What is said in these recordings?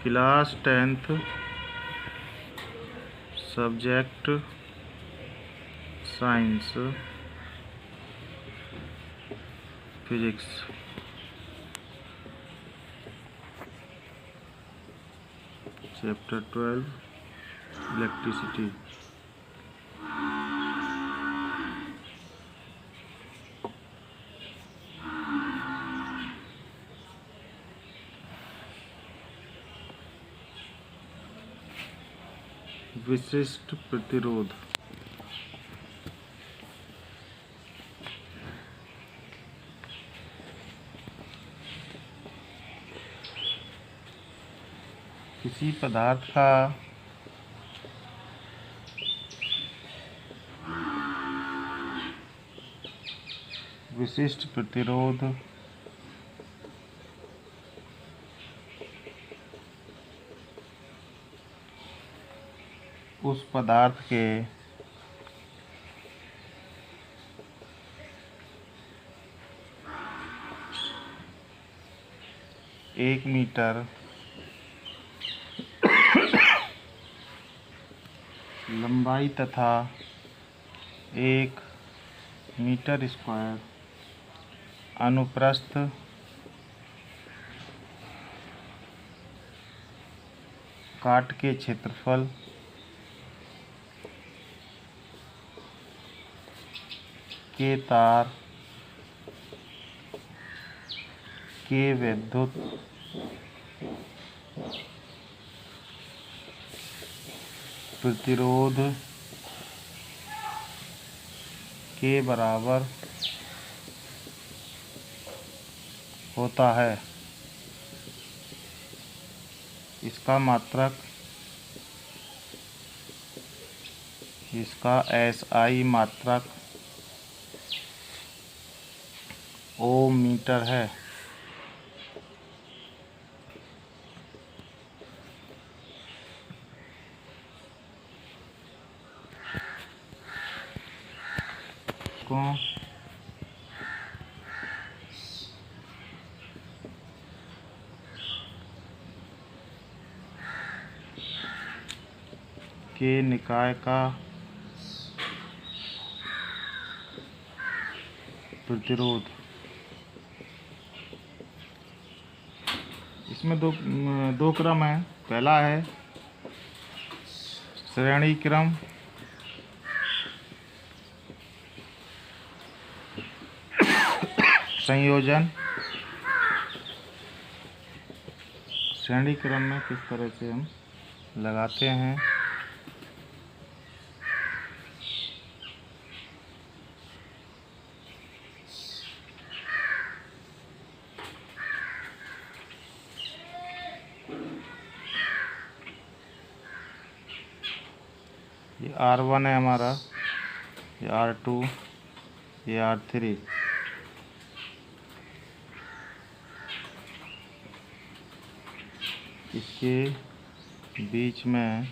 Class 10th subject science physics. Chapter 12 electricity. विशिष्ट प्रतिरोध। किसी पदार्थ का विशिष्ट प्रतिरोध उस पदार्थ के एक मीटर लंबाई तथा 1 मीटर स्क्वायर अनुप्रस्थ काट के क्षेत्रफल के तार के विद्युत प्रतिरोध के बराबर होता है। इसका मात्रक इसका SI मात्रक ओम मीटर है। के निकाय का प्रतिरोध। इसमें दो क्रम है। पहला है श्रेणी क्रम, संयोजन। श्रेणी क्रम में किस तरह से हम लगाते हैं। ये R1 है हमारा, ये R2, ये R3। इसके बीच में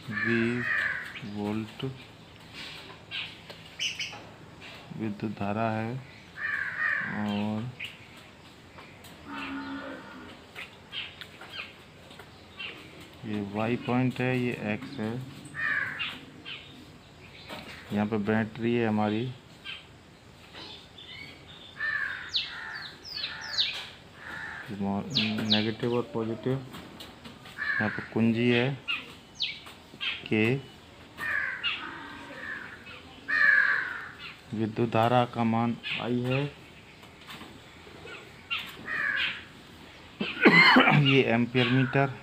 20 वोल्ट विद्युत धारा है और ये Y पॉइंट है, ये X है। यहाँ पे बैटरी है हमारी। नेगेटिव और पॉजिटिव। यहाँ पे कुंजी है के। विद्युत धारा का मान I है। ये ampere metre.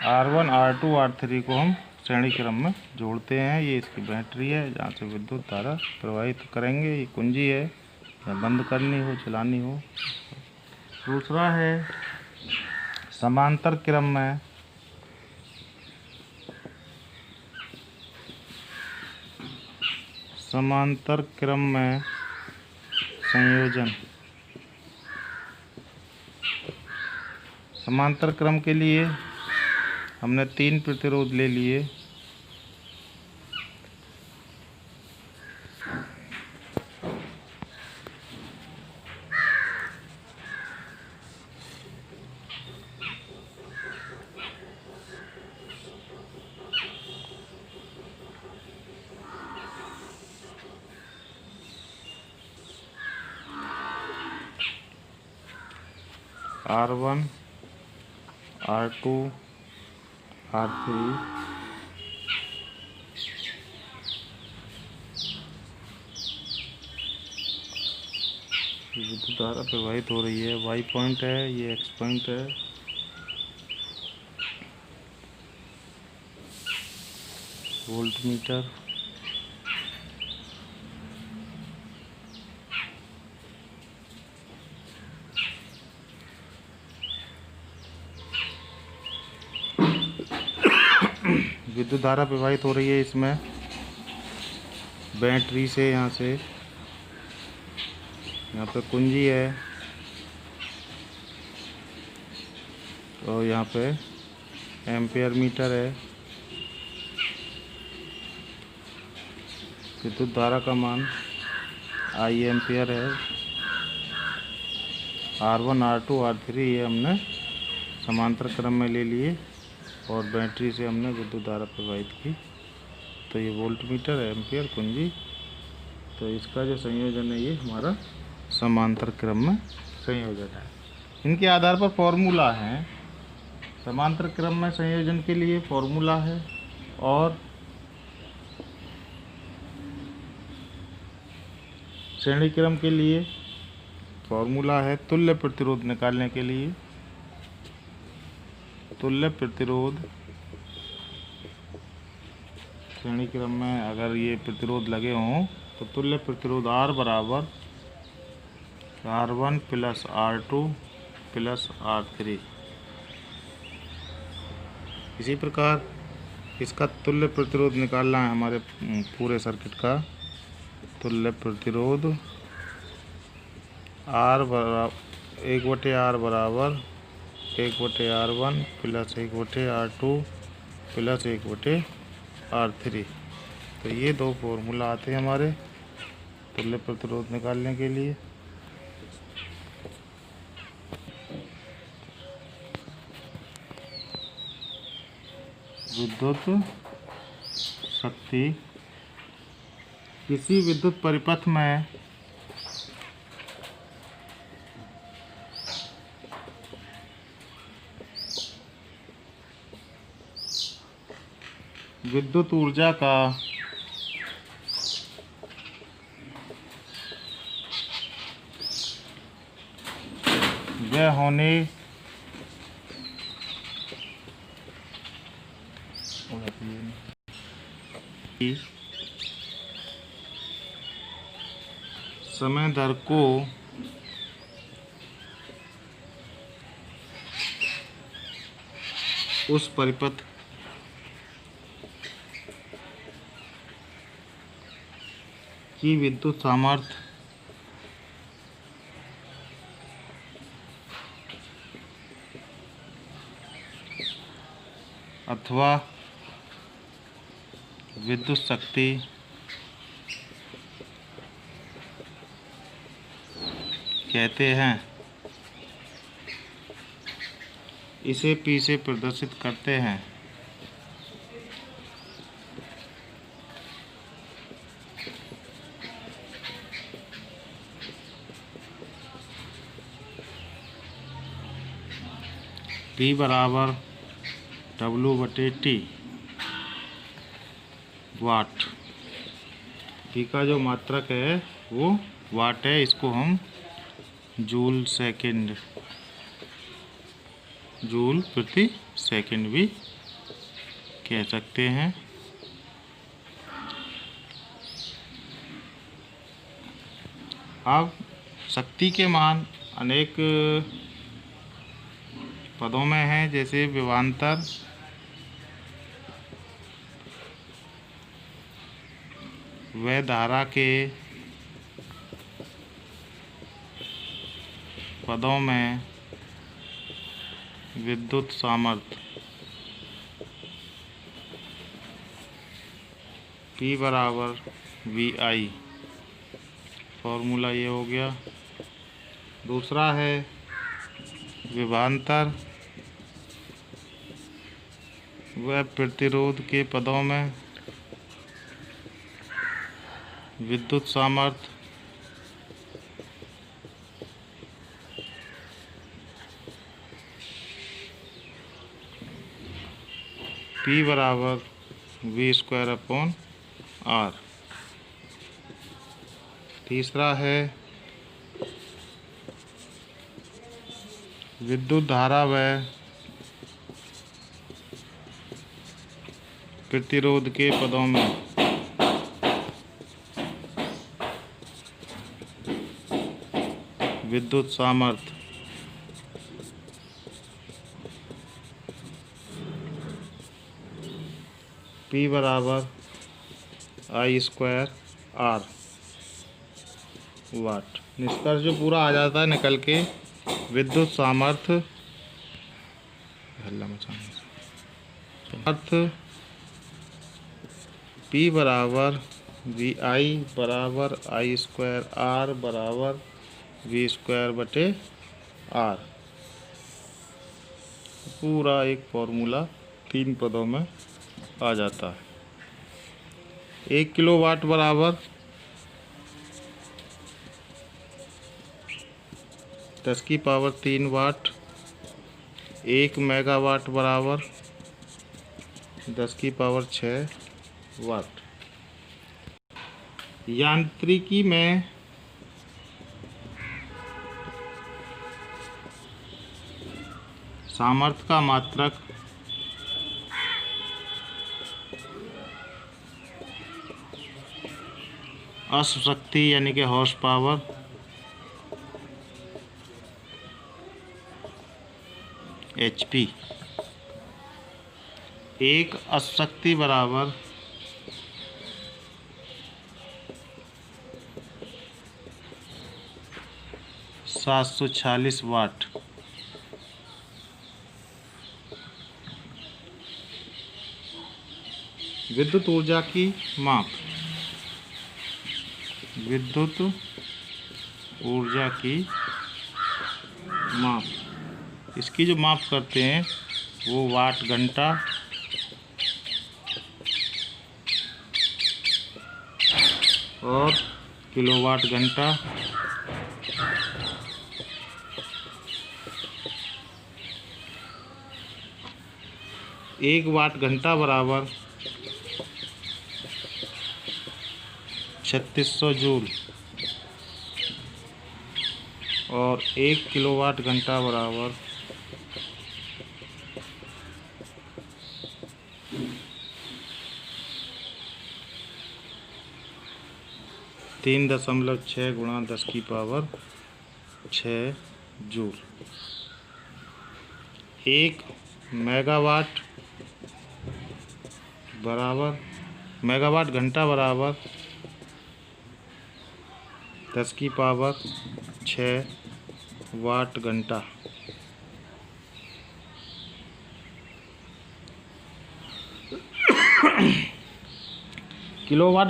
R1, R2, R3 को हम श्रेणी क्रम में जोड़ते हैं। ये इसकी बैटरी है जहाँ से विद्युत धारा प्रवाहित करेंगे। ये कुंजी है, या बंद करनी हो चलानी हो। दूसरा है समांतर क्रम में संयोजन। समांतर क्रम के लिए हमने 3 प्रतिरोध ले लिए। R1 R2 R3 विद्युत धारा प्रवाहित हो रही है। Y पॉइंट है, ये X पॉइंट है। वोल्ट मीटर, विद्युत धारा प्रवाहित हो रही है इसमें बैटरी से। यहाँ से यहाँ पे कुंजी है और यहाँ पे एम्पेयर मीटर है। विद्युत धारा का मान I एम्पेयर है। R1 R2 R3 ये हमने समांतर क्रम में ले लिए और बैटरी से हमने विद्युत धारा प्रवाहित की। तो ये वोल्ट मीटर, एम्पियर, कुंजी, तो इसका जो संयोजन है ये हमारा समांतर क्रम में संयोजन है। इनके आधार पर फॉर्मूला है। समांतर क्रम में संयोजन के लिए फॉर्मूला है और श्रेणी क्रम के लिए फॉर्मूला है। तुल्य प्रतिरोध निकालने के लिए तुल्य प्रतिरोध श्रेणी क्रम में अगर ये प्रतिरोध लगे हों तो तुल्य प्रतिरोध R बराबर R1 plus R2 plus R3। इसी प्रकार इसका तुल्य प्रतिरोध निकालना है हमारे पूरे सर्किट का। तुल्य प्रतिरोध R बराबर 1/R बराबर 1/R1 plus 1/R2 plus 1/R3। तो ये दो फॉर्मूला आते हैं हमारे तुल्य प्रतिरोध निकालने के लिए। विद्युत शक्ति किसी विद्युत परिपथ में विद्युत ऊर्जा का व्यय होने की समय दर को उस परिपथ की विद्युत सामर्थ्य अथवा विद्युत शक्ति कहते हैं। इसे P से प्रदर्शित करते हैं। P बराबर W/T वाट। P का जो मात्रक है वो वाट है। इसको हम जूल प्रति सेकंड भी कह सकते हैं। अब शक्ति के मान अनेक पदों में हैं, जैसे विभवांतर, व धारा के पदों में विद्युत सामर्थ्य। P बराबर VI, फॉर्मूला ये हो गया। दूसरा है विभवांतर व प्रतिरोध के पदों में विद्युत सामर्थ्य। P बराबर V²/R। तीसरा है विद्युत धारा व प्रतिरोध के पदों में विद्युत सामर्थ्य P बराबर I²R वाट। निष्कर्ष जो पूरा आ जाता है निकल के, विद्युत सामर्थ्य P बराबर VI बराबर I²R बराबर V²/R। पूरा एक फॉर्मूला 3 पदों में आ जाता है। 1 किलोवाट बराबर 10⁻³ वाट। 1 मेगावाट बराबर 10⁻⁶ वाट। यांत्रिकी में सामर्थ्य का मात्रक अश्वशक्ति यानी कि हॉर्स पावर HP। एक अश्वशक्ति बराबर 746 वाट। विद्युत ऊर्जा की माप। विद्युत ऊर्जा की माप, इसकी जो माप करते हैं वो वाट घंटा और किलोवाट घंटा एक वाट घंटा बराबर 3600 जूल और 1 किलोवाट घंटा बराबर 3.6 × 10⁻⁶ जूल। 1 मेगावाट घंटा बराबर 10⁻⁶ वाट घंटा। किलोवाट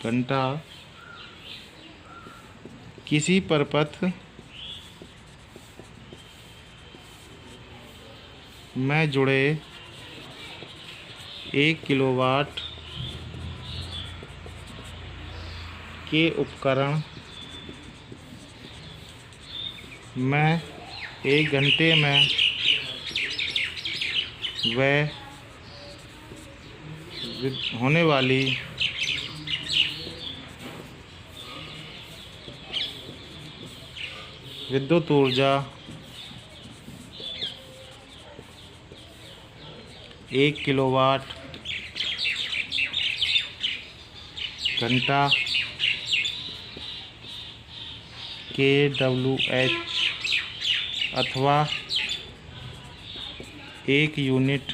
घंटा किसी परिपथ में जुड़े 1 किलोवाट के उपकरण में 1 घंटे में वह होने वाली विद्युत ऊर्जा 1 किलोवाट घंटा kWh अथवा 1 यूनिट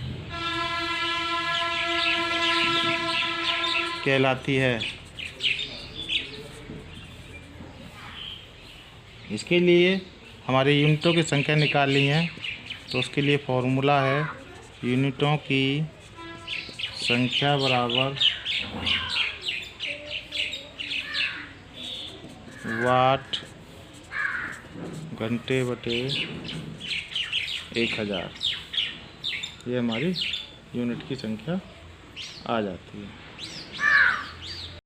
कहलाती है। इसके लिए हमारे यूनिटों की संख्या निकालनी है, तो उसके लिए फॉर्मूला है यूनिटों की संख्या बराबर वाट घंटे बटे 1000। ये हमारी यूनिट की संख्या आ जाती है।